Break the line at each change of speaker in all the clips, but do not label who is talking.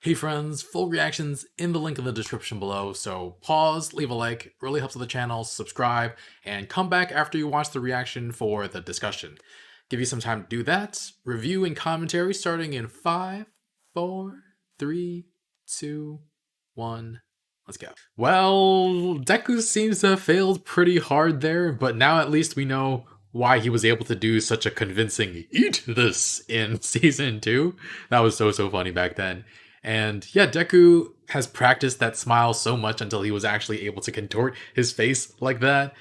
Hey friends, full reactions in the link in the description below, so pause, leave a like, really helps with the channel, subscribe, and come back after you watch the reaction for the discussion. Give you some time to do that. Review and commentary starting in 5, 4, 3, 2, 1. Let's go. Well, Deku seems to have failed pretty hard there, but now at least we know why he was able to do such a convincing "eat this" in season 2. That was so funny back then. And yeah, Deku has practiced that smile so much until he was actually able to contort his face like that.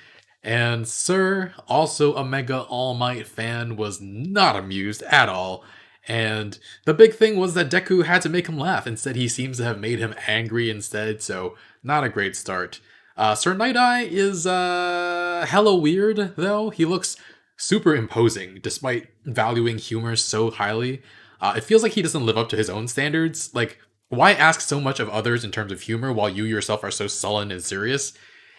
And Sir, also a Mega All Might fan, was not amused at all. And the big thing was that Deku had to make him laugh. Instead, he seems to have made him angry instead, so not a great start. Sir Night Eye is hella weird, though. He looks super imposing, despite valuing humor so highly. It feels like he doesn't live up to his own standards. Like, why ask so much of others in terms of humor while you yourself are so sullen and serious?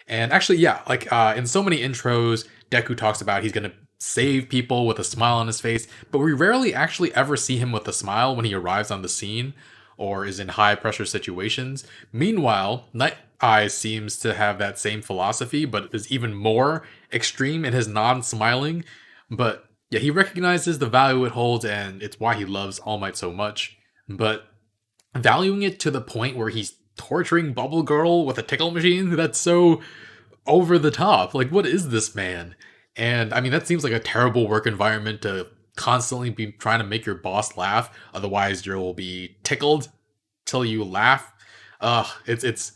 And actually, yeah, like in so many intros, Deku talks about he's gonna save people with a smile on his face, but we rarely actually ever see him with a smile when he arrives on the scene or is in high pressure situations. Meanwhile, Night Eye seems to have that same philosophy, but is even more extreme in his non smiling. But yeah, he recognizes the value it holds, and it's why he loves All Might so much. But valuing it to the point where he's torturing Bubble Girl with a tickle machine, that's so over the top. Like, what is this man? And I mean, that seems like a terrible work environment to constantly be trying to make your boss laugh. Otherwise, you'll be tickled till you laugh. It's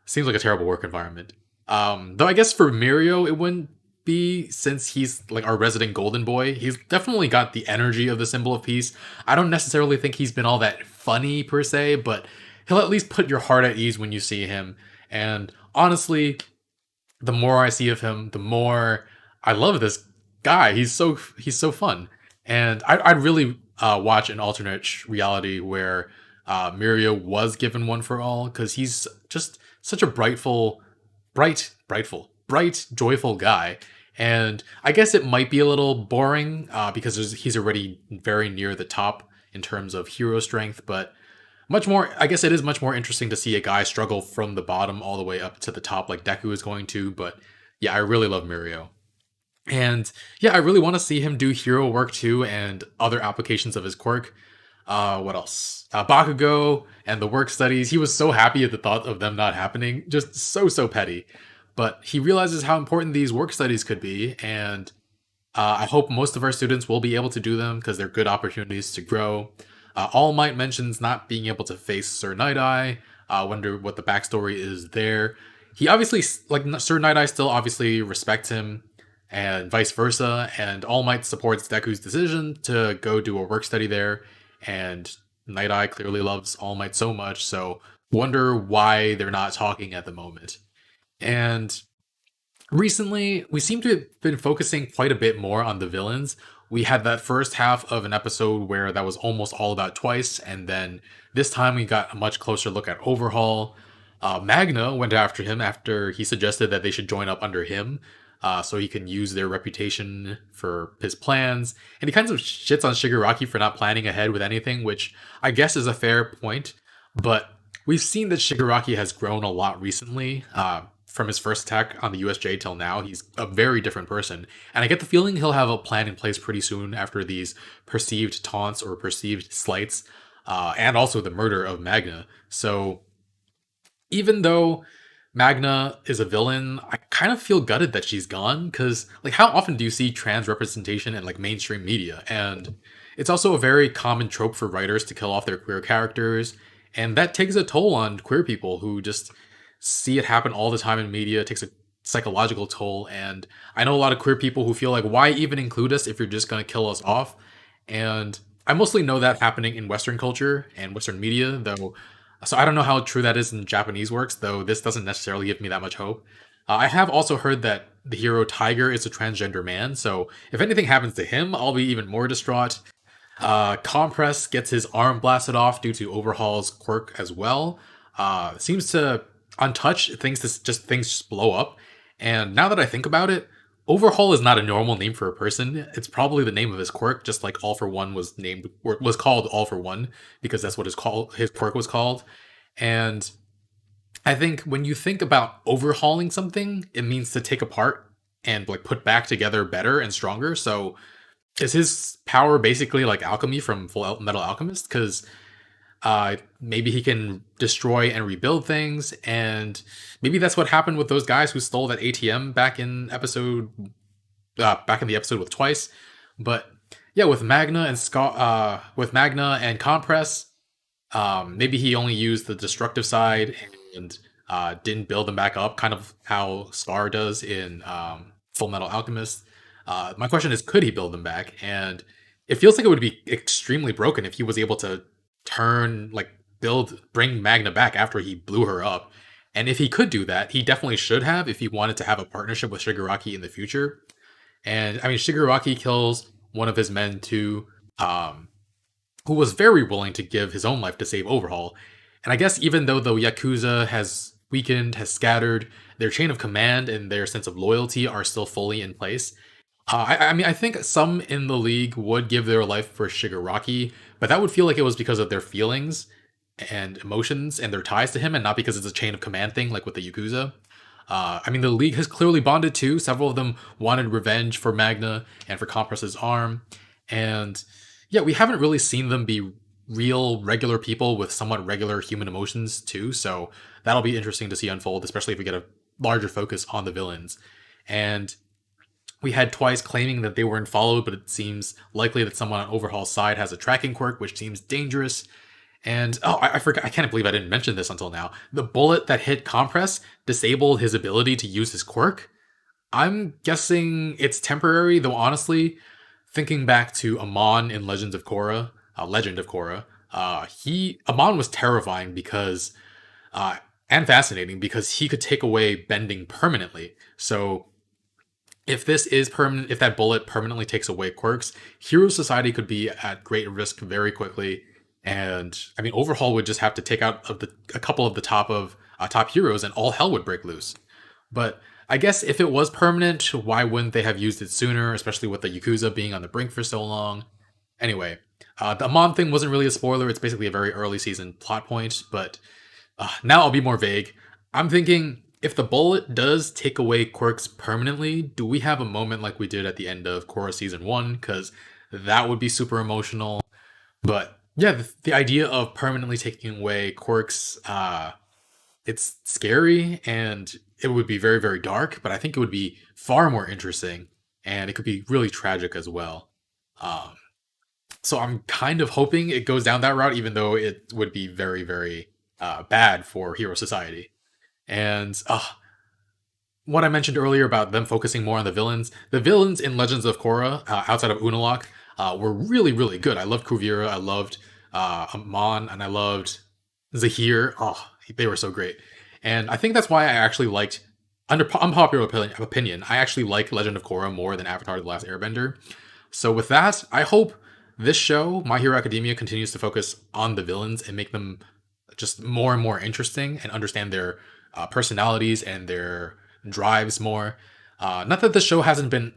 seems like a terrible work environment. Though I guess for Mirio, it wouldn't be, since he's like our resident golden boy. He's definitely got the energy of the symbol of peace. I don't necessarily think he's been all that funny per se, but he'll at least put your heart at ease when you see him. And honestly, the more I see of him, the more I love this guy. He's so fun, and I'd really watch an alternate reality where Mirio was given one for all, because he's just such a bright, joyful guy. And I guess it might be a little boring because he's already very near the top in terms of hero strength, but much more, I guess it is much more interesting to see a guy struggle from the bottom all the way up to the top like Deku is going to. But yeah, I really love Mirio. And yeah, I really want to see him do hero work too and other applications of his quirk. What else? Bakugo and the work studies. He was so happy at the thought of them not happening. Just so petty. But he realizes how important these work studies could be, and I hope most of our students will be able to do them because they're good opportunities to grow. All Might mentions not being able to face Sir Night Eye. Wonder what the backstory is there. He obviously, like, Sir Night Eye still obviously respects him, and vice versa. And All Might supports Deku's decision to go do a work study there. And Night Eye clearly loves All Might so much, so wonder why they're not talking at the moment. And recently, we seem to have been focusing quite a bit more on the villains. We had that first half of an episode where that was almost all about Twice, and then this time we got a much closer look at Overhaul. Magna went after him after he suggested that they should join up under him, so he can use their reputation for his plans. And he kind of shits on Shigaraki for not planning ahead with anything, which I guess is a fair point. But we've seen that Shigaraki has grown a lot recently. From his first attack on the USJ till now, he's a very different person. And I get the feeling he'll have a plan in place pretty soon after these perceived taunts or perceived slights, and also the murder of Magna. So even though Magna is a villain, I kind of feel gutted that she's gone, because like, how often do you see trans representation in like mainstream media? And it's also a very common trope for writers to kill off their queer characters, and that takes a toll on queer people who just see it happen all the time in media. It takes a psychological toll, and I know a lot of queer people who feel like, why even include us if you're just going to kill us off? And I mostly know that happening in Western culture and Western media, though. So I don't know how true that is in Japanese works, though this doesn't necessarily give me that much hope. I have also heard that the hero Tiger is a transgender man, so if anything happens to him, I'll be even more distraught. Compress gets his arm blasted off due to Overhaul's quirk as well. Seems to untouched things just blow up. And now that I think about it, Overhaul is not a normal name for a person. It's probably the name of his quirk, just like All for One was named or was called All for One because that's what his quirk was called. And I think when you think about overhauling something, it means to take apart and like put back together better and stronger. So is his power basically like alchemy from Full Metal Alchemist? Because maybe he can destroy and rebuild things, and maybe that's what happened with those guys who stole that ATM back in the episode with Twice. But yeah, with Magna and Compress, maybe he only used the destructive side and didn't build them back up, kind of how Scar does in Full Metal Alchemist. My question is, could he build them back? And it feels like it would be extremely broken if he was able to bring Magna back after he blew her up. And if he could do that, he definitely should have if he wanted to have a partnership with Shigaraki in the future. And I mean, Shigaraki kills one of his men too, who was very willing to give his own life to save Overhaul. And I guess even though the Yakuza has weakened, has scattered, their chain of command and their sense of loyalty are still fully in place. I mean, I think some in the league would give their life for Shigaraki, but that would feel like it was because of their feelings and emotions and their ties to him, and not because it's a chain of command thing like with the Yakuza. I mean, the league has clearly bonded too. Several of them wanted revenge for Magna and for Compress's arm, and yeah, we haven't really seen them be real, regular people with somewhat regular human emotions too. So that'll be interesting to see unfold, especially if we get a larger focus on the villains. And we had Twice claiming that they weren't followed, but it seems likely that someone on Overhaul's side has a tracking quirk, which seems dangerous. And oh, I forgot. I can't believe I didn't mention this until now. The bullet that hit Compress disabled his ability to use his quirk. I'm guessing it's temporary, though honestly, thinking back to Amon in Legend of Korra, Amon was terrifying because and fascinating because he could take away bending permanently. So if this is permanent, if that bullet permanently takes away quirks, Hero Society could be at great risk very quickly. And I mean, Overhaul would just have to take out a couple of the top heroes, and all hell would break loose. But I guess if it was permanent, why wouldn't they have used it sooner? Especially with the Yakuza being on the brink for so long. Anyway, the Amon thing wasn't really a spoiler. It's basically a very early season plot point. But now I'll be more vague. I'm thinking if the bullet does take away quirks permanently, do we have a moment like we did at the end of Korra season 1? Because that would be super emotional. But yeah, the idea of permanently taking away quirks, it's scary and it would be very, very dark, but I think it would be far more interesting and it could be really tragic as well. Um, so I'm kind of hoping it goes down that route, even though it would be very, very bad for Hero Society. And what I mentioned earlier about them focusing more on the villains in Legends of Korra, outside of Unalaq, were really, really good. I loved Kuvira, I loved Amon, and I loved Zahir. Oh, they were so great. And I think that's why I actually liked, under unpopular opinion, I actually like Legend of Korra more than Avatar The Last Airbender. So with that, I hope this show, My Hero Academia, continues to focus on the villains and make them just more and more interesting and understand their personalities and their drives more. Not that the show hasn't been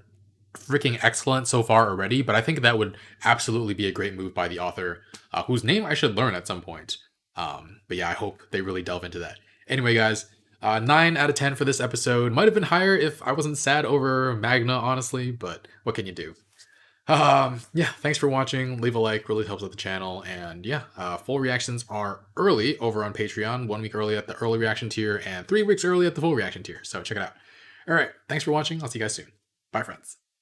freaking excellent so far already, but I think that would absolutely be a great move by the author, whose name I should learn at some point. But yeah, I hope they really delve into that. Anyway, guys, 9 out of 10 for this episode. Might have been higher if I wasn't sad over Magna, honestly, but what can you do? Yeah, thanks for watching. Leave a like, really helps out the channel. And yeah, full reactions are early over on Patreon, 1 week early at the early reaction tier and 3 weeks early at the full reaction tier. So check it out. All right, thanks for watching. I'll see you guys soon. Bye, friends.